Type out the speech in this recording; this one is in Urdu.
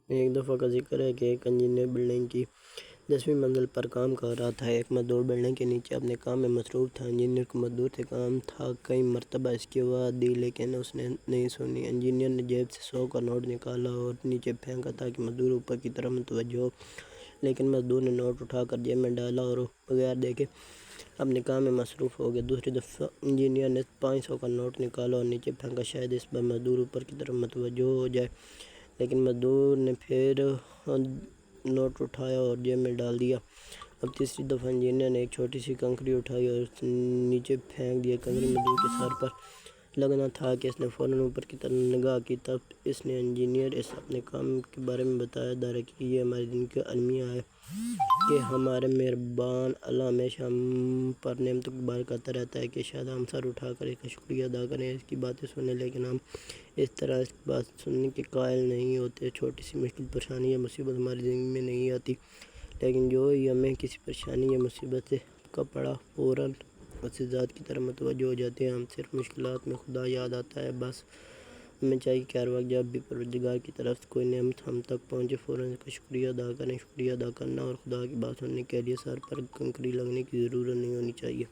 ایک دفعہ کا ذکر ہے کہ ایک انجینئر بلڈنگ کی 10ویں منزل پر کام کر رہا تھا۔ ایک مزدور بلڈنگ کے نیچے اپنے کام میں مصروف تھا۔ انجینئر کو مزدور سے کام تھا، کئی مرتبہ اس کی آواز دی لیکن اس نے نہیں سنی۔ انجینئر نے جیب سے 100 کا نوٹ نکالا اور نیچے پھینکا تاکہ مزدور اوپر کی طرف متوجہ ہو، لیکن مزدور نے نوٹ اٹھا کر جیب میں ڈالا اور بغیر دیکھے اپنے کام میں مصروف ہو گیا۔ دوسری دفعہ انجینئر نے 500 کا نوٹ نکالا اور نیچے پھینکا، شاید اس بار مزدور اوپر کی طرف متوجہ ہو جائے، لیکن مزدور نے پھر نوٹ اٹھایا اور جیب میں ڈال دیا۔ اب تیسری دفعہ انجینئر نے ایک چھوٹی سی کنکری اٹھائی اور اسے نیچے پھینک دیا۔ کنکری مزدور کے سر پر لگنا تھا کہ اس نے فوراً اوپر کی طرف نگاہ کی۔ تب اس نے انجینئر سے اپنے کام کے بارے میں بتایا۔ درحقیقت یہ ہمارے دین کا المیہ ہے کہ ہمارا مہربان اللہ ہمیشہ ہم پر نعمتوں کی بارک کرتا رہتا ہے کہ شاید ہم سر اٹھا کر اس کا شکریہ ادا کریں، اس کی باتیں سنیں، لیکن ہم اس طرح اس کی بات سننے کے قائل نہیں ہوتے۔ چھوٹی سی مشکل، پریشانی یا مصیبت ہماری زندگی میں نہیں آتی، لیکن جو ہی ہمیں کسی پریشانی یا مصیبت کا پڑا فوراً اس ذات کی طرف متوجہ ہو جاتے ہیں۔ ہم صرف مشکلات میں خدا یاد آتا ہے، بس ہمیں چاہیے کہ ہر وقت جب بھی پروردگار کی طرف سے کوئی نعمت ہم تک پہنچے فوراً اس کا شکریہ ادا کریں۔ شکریہ ادا کرنا اور خدا کی بات سننے کے لیے سر پر کنکری لگنے کی ضرورت نہیں ہونی چاہیے۔